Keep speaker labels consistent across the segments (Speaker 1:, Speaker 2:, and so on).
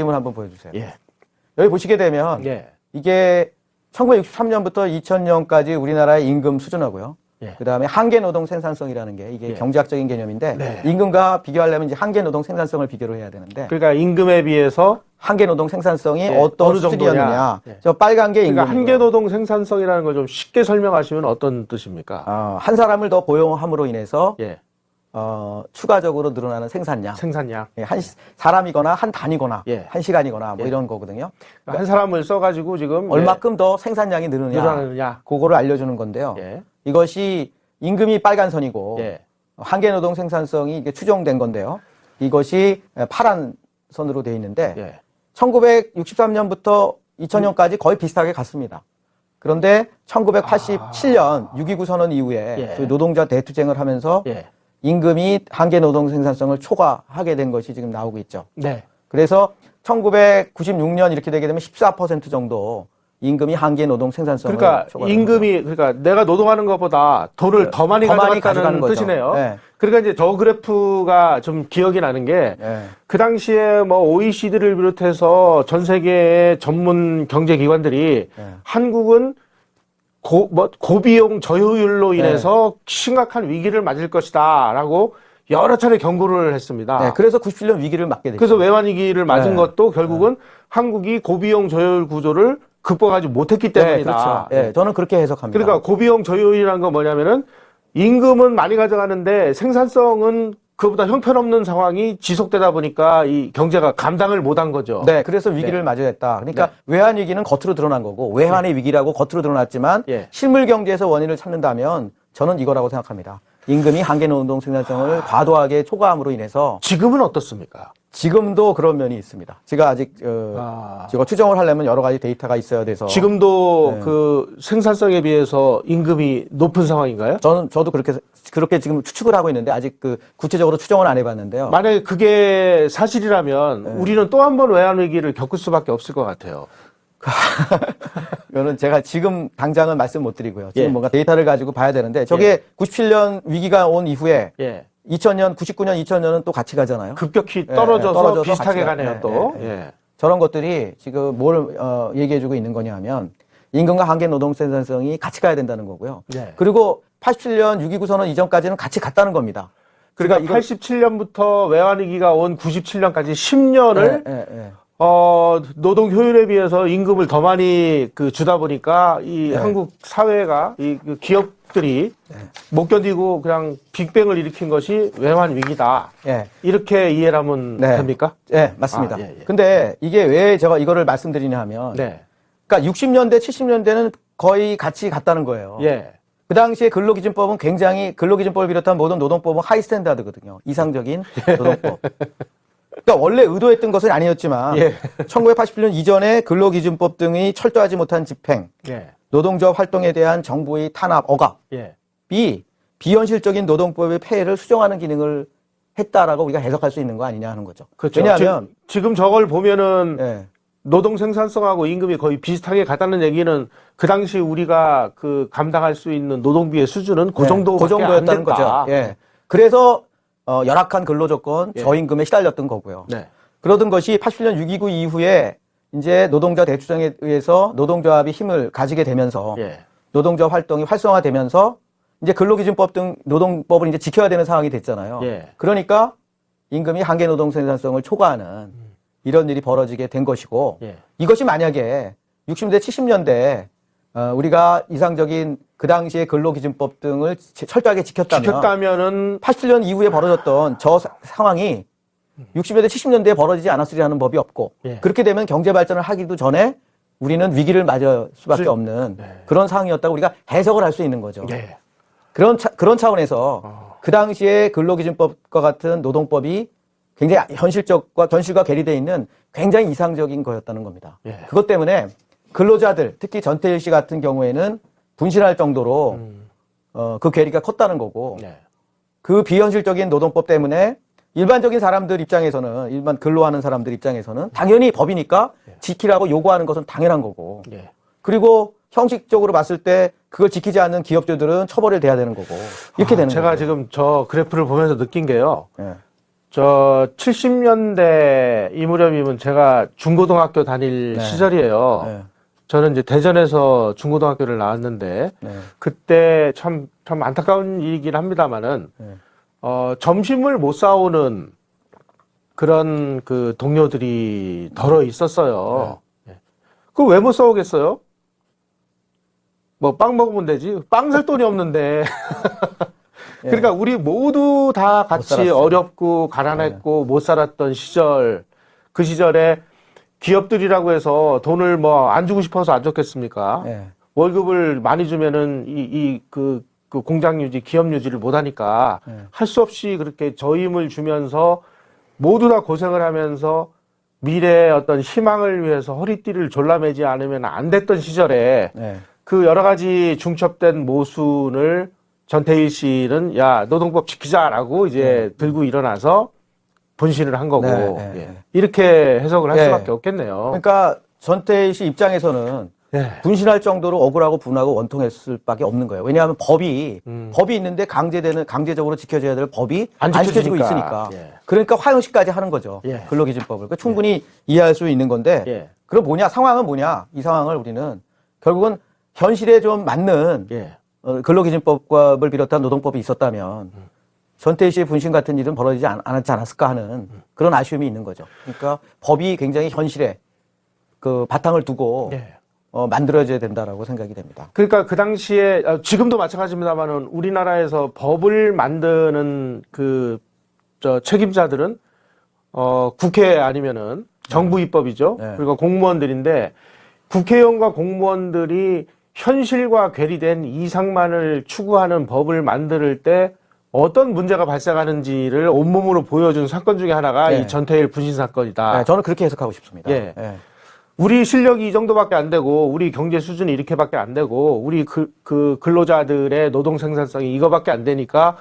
Speaker 1: 그림을 한번 보여주세요.
Speaker 2: 예.
Speaker 1: 여기 보시게 되면
Speaker 2: 예.
Speaker 1: 이게 1963년부터 2000년까지 우리나라의 임금 수준하고요.
Speaker 2: 예.
Speaker 1: 그다음에 한계 노동 생산성이라는 게 이게
Speaker 2: 예.
Speaker 1: 경제학적인 개념인데
Speaker 2: 네.
Speaker 1: 임금과 비교하려면 이제 한계 노동 생산성을 비교를 해야 되는데
Speaker 2: 그러니까 임금에 비해서
Speaker 1: 한계 노동 생산성이
Speaker 2: 예.
Speaker 1: 어떤
Speaker 2: 어느 정도냐.
Speaker 1: 수준이었느냐.
Speaker 2: 예.
Speaker 1: 저 빨간 게
Speaker 2: 그러니까
Speaker 1: 임금이고요.
Speaker 2: 한계 노동 생산성이라는 걸 좀 쉽게 설명하시면 어떤 뜻입니까?
Speaker 1: 한 사람을 더 고용함으로 인해서
Speaker 2: 예.
Speaker 1: 추가적으로 늘어나는 생산량.
Speaker 2: 생산량.
Speaker 1: 예, 사람이거나 한 단위거나
Speaker 2: 예.
Speaker 1: 한 시간이거나 뭐
Speaker 2: 예.
Speaker 1: 이런 거거든요.
Speaker 2: 한 사람을 써가지고 지금
Speaker 1: 얼마큼 더 생산량이 늘느냐.
Speaker 2: 늘어나느냐.
Speaker 1: 그거를 알려주는 건데요.
Speaker 2: 예.
Speaker 1: 이것이 임금이 빨간 선이고
Speaker 2: 예.
Speaker 1: 한계 노동 생산성이 이게 추정된 건데요. 이것이 파란 선으로 되어 있는데
Speaker 2: 예.
Speaker 1: 1963년부터 2000년까지 거의 비슷하게 갔습니다. 그런데 1987년 6.29 선언 이후에
Speaker 2: 예.
Speaker 1: 그 노동자 대투쟁을 하면서
Speaker 2: 예.
Speaker 1: 임금이 한계 노동 생산성을 초과하게 된 것이 지금 나오고 있죠.
Speaker 2: 네.
Speaker 1: 그래서 1996년 이렇게 되게 되면 14% 정도 임금이 한계 노동 생산성을
Speaker 2: 그러니까
Speaker 1: 초과하는
Speaker 2: 임금이 그러니까 내가 노동하는 것보다 돈을 더 많이 가져갔다는
Speaker 1: 거죠.
Speaker 2: 뜻이네요.
Speaker 1: 네.
Speaker 2: 그러니까 이제 저 그래프가 좀 기억이 나는 게 그
Speaker 1: 네.
Speaker 2: 당시에 뭐 OECD를 비롯해서 전 세계의 전문 경제 기관들이
Speaker 1: 네.
Speaker 2: 한국은 고비용 저효율로 인해서 심각한 위기를 맞을 것이다라고 여러 차례 경고를 했습니다.
Speaker 1: 네, 그래서 97년 위기를 맞게 됐죠.
Speaker 2: 그래서 외환 위기를 맞은
Speaker 1: 네.
Speaker 2: 것도 결국은 한국이 고비용 저효율 구조를 극복하지 못했기 때문이다.
Speaker 1: 네, 그렇죠. 네, 저는 그렇게 해석합니다.
Speaker 2: 그러니까 고비용 저효율이라는 건 뭐냐면은 임금은 많이 가져가는데 생산성은 그보다 형편없는 상황이 지속되다 보니까 이 경제가 감당을 못한 거죠.
Speaker 1: 네, 그래서 위기를 맞이했다. 그러니까 외환 위기는 겉으로 드러난 거고 외환의 위기라고 겉으로 드러났지만 실물 경제에서 원인을 찾는다면 저는 이거라고 생각합니다. 임금이 한계 노동 생산성을 과도하게 초과함으로 인해서
Speaker 2: 지금은 어떻습니까?
Speaker 1: 지금도 그런 면이 있습니다. 제가 아직 제가 추정을 하려면 여러 가지 데이터가 있어야 돼서
Speaker 2: 지금도 그 생산성에 비해서 임금이 높은 상황인가요?
Speaker 1: 저도 그렇게 지금 추측을 하고 있는데 아직 그 구체적으로 추정은 안 해봤는데요.
Speaker 2: 만약에 그게 사실이라면 우리는 또 한 번 외환 위기를 겪을 수밖에 없을 것 같아요.
Speaker 1: 이거는 제가 지금 당장은 말씀 못 드리고요. 지금 뭔가 데이터를 가지고 봐야 되는데 저게 97년 위기가 온 이후에 2000년, 99년, 2000년은 또 같이 가잖아요.
Speaker 2: 급격히 떨어져서 비슷하게 가네요, 또.
Speaker 1: 저런 것들이 지금 뭘 얘기해주고 있는 거냐 하면 임금과 한계 노동 생산성이 같이 가야 된다는 거고요. 그리고 87년 6.29 선언 이전까지는 같이 갔다는 겁니다.
Speaker 2: 그러니까 87년부터 외환 위기가 온 97년까지 10년을 노동 효율에 비해서 임금을 더 많이 주다 보니까 이 한국 사회가 그 기업들이 못 견디고 그냥 빅뱅을 일으킨 것이 외환 위기다. 이렇게 이해를 하면 됩니까?
Speaker 1: 네, 맞습니다. 근데 이게 왜 제가 이거를 말씀드리냐 하면 그러니까 60년대, 70년대는 거의 같이 갔다는 거예요. 그 당시에 근로기준법은 굉장히 근로기준법을 비롯한 모든 노동법은 하이 스탠다드거든요. 이상적인 노동법. 그러니까 원래 의도했던 것은 아니었지만 1987년 이전에 근로기준법 등이 철저하지 못한 집행, 노동조합 활동에 대한 정부의 탄압, 억압이 비현실적인 노동법의 폐해를 수정하는 기능을 했다라고 우리가 해석할 수 있는 거 아니냐 하는 거죠.
Speaker 2: 그렇죠.
Speaker 1: 왜냐하면
Speaker 2: 지금 저걸 보면은 노동 생산성하고 임금이 거의 비슷하게 갔다는 얘기는 그 당시 우리가 그 감당할 수 있는 노동비의 수준은 그
Speaker 1: 정도였다는 거죠. 그래서 열악한 근로조건, 저임금에 시달렸던 거고요. 그러던 것이 87년 6.29 이후에 이제 노동자 대투쟁에 의해서 노동조합이 힘을 가지게 되면서 노동조합 활동이 활성화되면서 이제 근로기준법 등 노동법을 이제 지켜야 되는 상황이 됐잖아요. 그러니까 임금이 한계 노동 생산성을 초과하는 이런 일이 벌어지게 된 것이고 이것이 만약에 60년대, 70년대 우리가 이상적인 그 당시의 근로기준법 등을 철저하게 지켰다면은 87년 이후에 벌어졌던 저 상황이 60년대, 70년대에 벌어지지 않았으리라는 법이 없고 그렇게 되면 경제 발전을 하기도 전에 우리는 위기를 맞을 수밖에 없는 그런 상황이었다고 우리가 해석을 할 수 있는 거죠. 그런 차원에서 그 당시에 근로기준법과 같은 노동법이 굉장히 현실과 괴리되어 있는 굉장히 이상적인 거였다는 겁니다. 그것 때문에 근로자들, 특히 전태일 씨 같은 경우에는 분신할 정도로 그 괴리가 컸다는 거고 그 비현실적인 노동법 때문에 일반적인 사람들 입장에서는 일반 근로하는 사람들 입장에서는 당연히 법이니까 지키라고 요구하는 것은 당연한 거고 그리고 형식적으로 봤을 때 그걸 지키지 않는 기업주들은 처벌을 돼야 되는 거고 이렇게 되는 거죠.
Speaker 2: 제가 지금 저 그래프를 보면서 느낀 게요. 저 70년대 이 무렵이면 제가 중고등학교 다닐
Speaker 1: 네.
Speaker 2: 시절이에요.
Speaker 1: 네.
Speaker 2: 저는 이제 대전에서 중고등학교를 나왔는데
Speaker 1: 네.
Speaker 2: 그때 참 안타까운 일이긴 합니다만은
Speaker 1: 네.
Speaker 2: 점심을 못 사오는 그런 그 동료들이 덜어 있었어요. 네. 그거 왜 못 사오겠어요? 뭐 빵 먹으면 되지. 빵 살 돈이 없는데. 그러니까 우리 모두 다 같이 어렵고 가난했고 못 살았던 시절, 그 시절에 기업들이라고 해서 돈을 뭐 안 주고 싶어서 안 줬겠습니까?
Speaker 1: 네.
Speaker 2: 월급을 많이 주면은 그 공장 유지, 기업 유지를 못 하니까 할 수 없이 그렇게 저임을 주면서 모두 다 고생을 하면서 미래의 어떤 희망을 위해서 허리띠를 졸라매지 않으면 안 됐던 시절에 그 여러 가지 중첩된 모순을 전태일 씨는 야 노동법 지키자라고 이제 들고 일어나서 분신을 한 거고 이렇게 해석을 할 수밖에 없겠네요.
Speaker 1: 그러니까 전태일 씨 입장에서는 분신할 정도로 억울하고 분하고 원통했을 밖에 없는 거예요. 왜냐하면 법이 있는데 강제적으로 지켜져야 될 법이 안 지켜지고 있으니까. 그러니까 화형식까지 하는 거죠. 근로기준법을. 그러니까 충분히 이해할 수 있는 건데 그럼 상황은 뭐냐? 이 상황을 우리는 결국은 현실에 좀 맞는 근로기준법을 비롯한 노동법이 있었다면 전태일 씨의 분신 같은 일은 벌어지지 않았지 않았을까 하는 그런 아쉬움이 있는 거죠. 그러니까 법이 굉장히 현실에 그 바탕을 두고 만들어져야 된다라고 생각이 됩니다.
Speaker 2: 그러니까 그 당시에 지금도 마찬가지입니다만은 우리나라에서 법을 만드는 책임자들은 국회 아니면은 정부 입법이죠. 그리고 공무원들인데 국회의원과 공무원들이 현실과 괴리된 이상만을 추구하는 법을 만들 때 어떤 문제가 발생하는지를 온몸으로 보여준 사건 중에 하나가 이 전태일 분신 사건이다.
Speaker 1: 저는 그렇게 해석하고 싶습니다.
Speaker 2: 우리 실력이 이 정도밖에 안 되고 우리 경제 수준이 이렇게밖에 안 되고 우리 그 근로자들의 노동 생산성이 이거밖에 안 되니까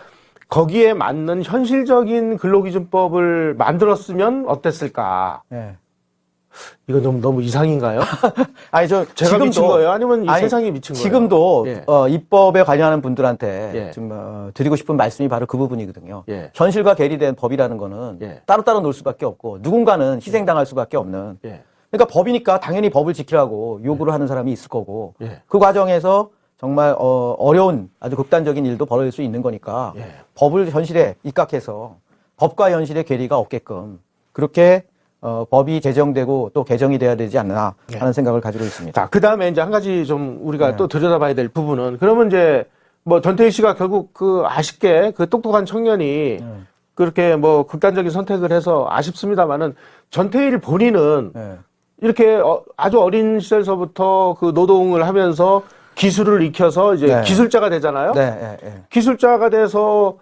Speaker 2: 거기에 맞는 현실적인 근로기준법을 만들었으면 어땠을까? 이거 너무 이상인가요?
Speaker 1: 아니,
Speaker 2: 제가 미친 거예요? 아니면 이 세상이 미친 거예요?
Speaker 1: 지금도, 입법에 관련하는 분들한테 좀, 드리고 싶은 말씀이 바로 그 부분이거든요. 현실과 괴리된 법이라는 거는 따로따로 놀 수밖에 없고, 누군가는 희생당할 수밖에 없는. 그러니까 법이니까 당연히 법을 지키라고 요구를 하는 사람이 있을 거고, 그 과정에서 정말, 어려운 아주 극단적인 일도 벌어질 수 있는 거니까, 법을 현실에 입각해서 법과 현실의 괴리가 없게끔, 그렇게 법이 제정되고 또 개정이 돼야 되지 않나 하는 생각을 가지고 있습니다.
Speaker 2: 자, 그 다음에 이제 한 가지 좀 우리가 또 들여다봐야 될 부분은 그러면 이제 뭐 전태일 씨가 결국 아쉽게 똑똑한 청년이 그렇게 뭐 극단적인 선택을 해서 아쉽습니다만은 전태일 본인은 이렇게 아주 어린 시절서부터 그 노동을 하면서 기술을 익혀서 이제 기술자가 되잖아요. 기술자가 돼서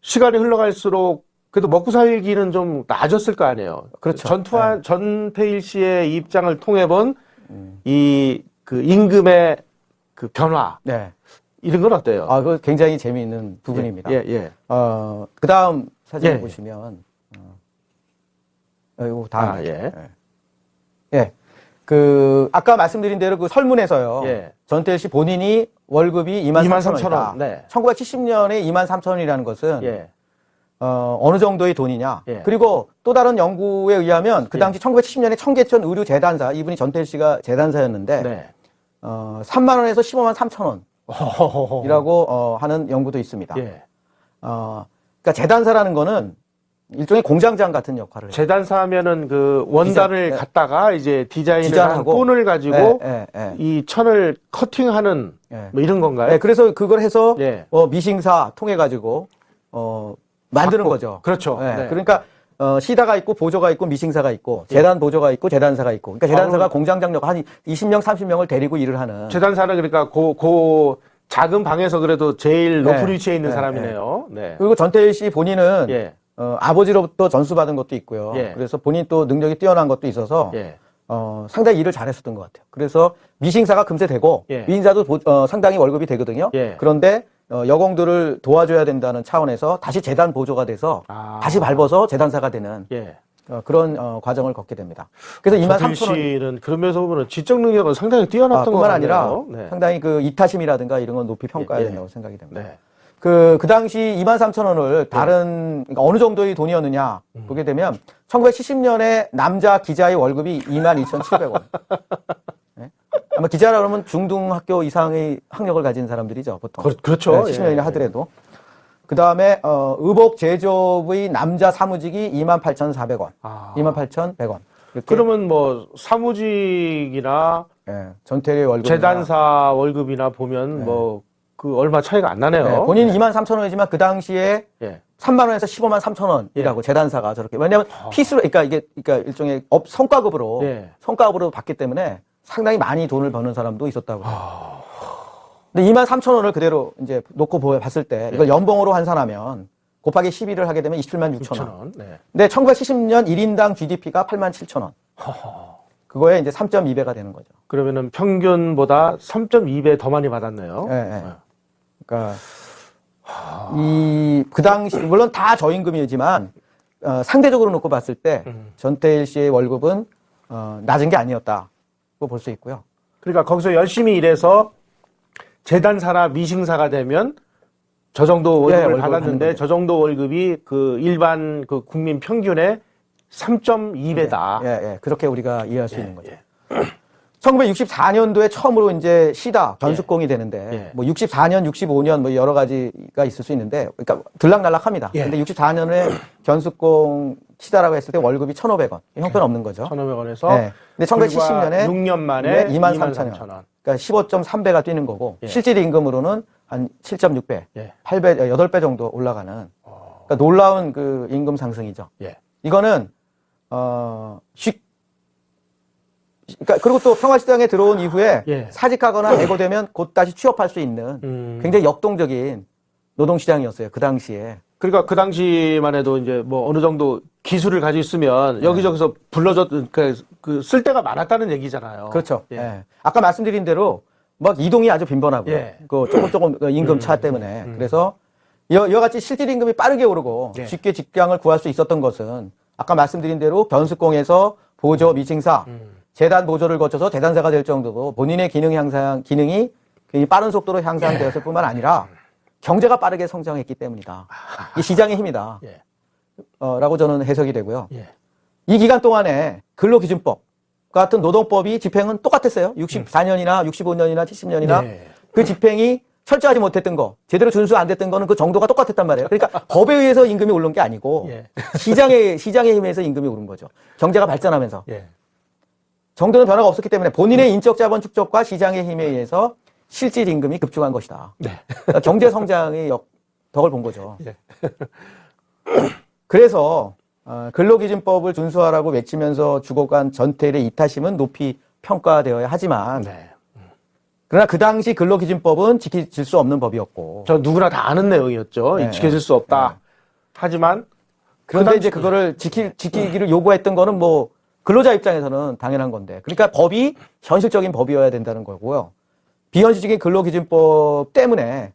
Speaker 2: 시간이 흘러갈수록 그래도 먹고 살기는 좀 나아졌을 거 아니에요.
Speaker 1: 그렇죠.
Speaker 2: 전태일 씨의 입장을 통해 본 그 임금의 그 변화. 이런 건 어때요?
Speaker 1: 그거 굉장히 재미있는 부분입니다. 그 다음 사진을 보시면, 이거 다음. 아까 말씀드린 대로 그 설문에서요. 전태일 씨 본인이 월급이 23,000원이다. 1970년에 23,000원이라는 것은 어느 정도의 돈이냐. 그리고 또 다른 연구에 의하면 그 당시 1970년에 청계천 의료재단사, 이분이 전태일 씨가 재단사였는데 3만 원에서 15만 3천 원이라고 하는 연구도 있습니다. 그러니까 재단사라는 거는 일종의 공장장 같은 역할을 해요.
Speaker 2: 재단사 하면은 그 원단을 갖다가 이제 디자인하고 본을 가지고 이 천을 커팅하는 뭐 이런 건가요?
Speaker 1: 그래서 그걸 해서 미싱사 통해 가지고 만드는 거죠.
Speaker 2: 그렇죠.
Speaker 1: 그러니까 시다가 있고 보조가 있고 미싱사가 있고 재단 보조가 있고 재단사가 있고. 그러니까 재단사가 공장장 역 한 20명 30명을 데리고 일을 하는.
Speaker 2: 재단사는 그러니까 작은 방에서 그래도 제일 높은 위치에 있는 사람이네요.
Speaker 1: 그리고 전태일 씨 본인은 아버지로부터 전수받은 것도 있고요. 그래서 본인 또 능력이 뛰어난 것도 있어서 상당히 일을 잘했었던 것 같아요. 그래서 미싱사가 금세 되고 미싱사도 상당히 월급이 되거든요. 그런데 여공들을 도와줘야 된다는 차원에서 다시 재단 보조가 돼서 다시 밟아서 재단사가 되는 그런 과정을 걷게 됩니다. 그래서 23,000원
Speaker 2: 씨는 그런 면에서 보면 지적 능력은 상당히 뛰어났던 것
Speaker 1: 뿐만
Speaker 2: 같아요.
Speaker 1: 아니라 상당히 그 이타심이라든가 이런 건 높이 평가해야 된다고 생각이 됩니다. 그 당시 23,000원을 다른, 그러니까 어느 정도의 돈이었느냐, 보게 되면, 1970년에 남자 기자의 월급이 22,700원. 네? 아마 기자라 그러면 중등학교 이상의 학력을 가진 사람들이죠, 보통.
Speaker 2: 그렇죠.
Speaker 1: 네, 70년이나 하더라도. 그 다음에, 의복 제조업의 남자 사무직이 28,400원. 28,100원.
Speaker 2: 그러면 뭐, 사무직이나,
Speaker 1: 예, 전태일의 월급.
Speaker 2: 재단사 월급이나 보면 뭐, 그 얼마 차이가 안 나네요.
Speaker 1: 네, 본인은 23,000원이지만 그 당시에 3만 원에서 15만 3천 원이라고 재단사가 저렇게. 왜냐하면 피스로, 그러니까 이게, 그러니까 일종의 성과급으로 받기 때문에 상당히 많이 돈을 버는 사람도 있었다고. 근데 23,000원을 그대로 이제 놓고 봤을 때 이걸 연봉으로 환산하면 곱하기 12를 하게 되면 27만 6천 원. 네. 근데 1970년 1인당 GDP가 8만 7천 원. 그거에 이제 3.2배가 되는 거죠.
Speaker 2: 그러면은 평균보다 3.2배 더 많이 받았네요.
Speaker 1: 네, 네. 그러니까 그 당시 물론 다 저임금이지만 상대적으로 놓고 봤을 때 전태일 씨의 월급은 낮은 게 아니었다고 볼 수 있고요.
Speaker 2: 그러니까 거기서 열심히 일해서 재단사나 미싱사가 되면 저 정도 월급을 받았는데 저 정도 월급이 그 일반 그 국민 평균의 3.2배다.
Speaker 1: 예. 그렇게 우리가 이해할 수 있는 거죠. 1964년도에 처음으로 이제 시다 견습공이 되는데 뭐 64년, 65년 뭐 여러 가지가 있을 수 있는데 그러니까 들락날락합니다. 근데 64년에 견습공 시다라고 했을 때 월급이 1,500원. 형편없는 거죠.
Speaker 2: 1,500원에서
Speaker 1: 근데 1970년에
Speaker 2: 6년 만에
Speaker 1: 23,000원. 그러니까 15.3배가 뛰는 거고 실질 임금으로는 한 7.6배, 8배, 8배 정도 올라가는 그러니까 놀라운 그 임금 상승이죠. 이거는 그러니까 그리고 또 평화시장에 들어온 이후에 사직하거나 해고되면 곧 다시 취업할 수 있는 굉장히 역동적인 노동시장이었어요. 그 당시에.
Speaker 2: 그러니까 그 당시만 해도 이제 뭐 어느 정도 기술을 가지고 있으면 여기저기서 그 쓸 데가 많았다는 얘기잖아요.
Speaker 1: 그렇죠. 아까 말씀드린 대로 막 이동이 아주 빈번하고요. 그 조금 임금 차 때문에. 그래서 이와 같이 실질 임금이 빠르게 오르고 쉽게 직장을 구할 수 있었던 것은 아까 말씀드린 대로 견습공에서 보조 미싱사 재단 보조를 거쳐서 재단사가 될 정도로 본인의 기능이 굉장히 빠른 속도로 향상되었을 뿐만 아니라 경제가 빠르게 성장했기 때문이다. 이 시장의 힘이다. 라고 저는 해석이 되고요. 이 기간 동안에 근로기준법 같은 노동법이 집행은 똑같았어요. 64년이나 65년이나 70년이나 그 집행이 철저하지 못했던 거, 제대로 준수 안 됐던 거는 그 정도가 똑같았단 말이에요. 그러니까 법에 의해서 임금이 오른 게 아니고 시장의 힘에 의해서 임금이 오른 거죠. 경제가 발전하면서. 정도는 변화가 없었기 때문에 본인의 인적 자본 축적과 시장의 힘에 의해서 실질 임금이 급증한 것이다. 그러니까 경제 성장의 덕을 본 거죠. 그래서 근로기준법을 준수하라고 외치면서 죽어간 전태일의 이타심은 높이 평가되어야 하지만 그러나 그 당시 근로기준법은 지켜질 수 없는 법이었고
Speaker 2: 저 누구나 다 아는 내용이었죠. 지켜질 수 없다. 하지만
Speaker 1: 그런데 이제 그거를 지키기를 요구했던 거는 뭐 근로자 입장에서는 당연한 건데 그러니까 법이 현실적인 법이어야 된다는 거고요. 비현실적인 근로기준법 때문에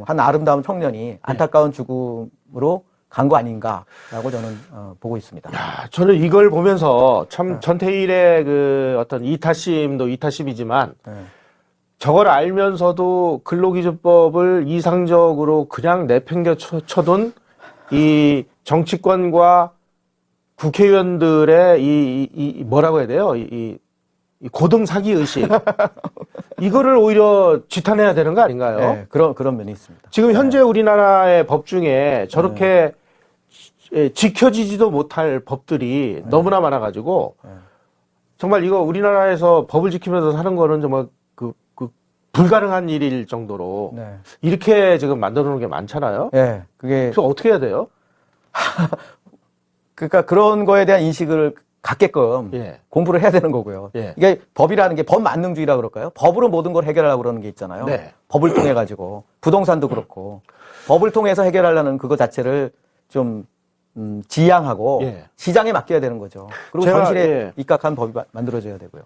Speaker 1: 한 아름다운 청년이 안타까운 죽음으로 간 거 아닌가라고 저는 보고 있습니다.
Speaker 2: 야, 저는 이걸 보면서 참 전태일의 그 어떤 이타심도 이타심이지만 저걸 알면서도 근로기준법을 이상적으로 그냥 내팽겨 쳐둔 이 정치권과 국회의원들의 이 뭐라고 해야 돼요? 이 고등 사기 의식. 이거를 오히려 지탄해야 되는 거 아닌가요?
Speaker 1: 네, 그런 면이 있습니다.
Speaker 2: 지금 현재 우리나라의 법 중에 저렇게 지켜지지도 못할 법들이 너무나 많아가지고 정말 이거 우리나라에서 법을 지키면서 사는 거는 정말 그 불가능한 일일 정도로 이렇게 지금 만들어 놓은 게 많잖아요. 그래서 어떻게 해야 돼요?
Speaker 1: 그러니까 그런 거에 대한 인식을 갖게끔 공부를 해야 되는 거고요. 이게 법이라는 게 법만능주의라 그럴까요? 법으로 모든 걸 해결하려고 그러는 게 있잖아요. 법을 통해 가지고 부동산도 그렇고 법을 통해서 해결하려는 그거 자체를 좀 지양하고 시장에 맡겨야 되는 거죠. 그리고 현실에 입각한 법이 만들어져야 되고요.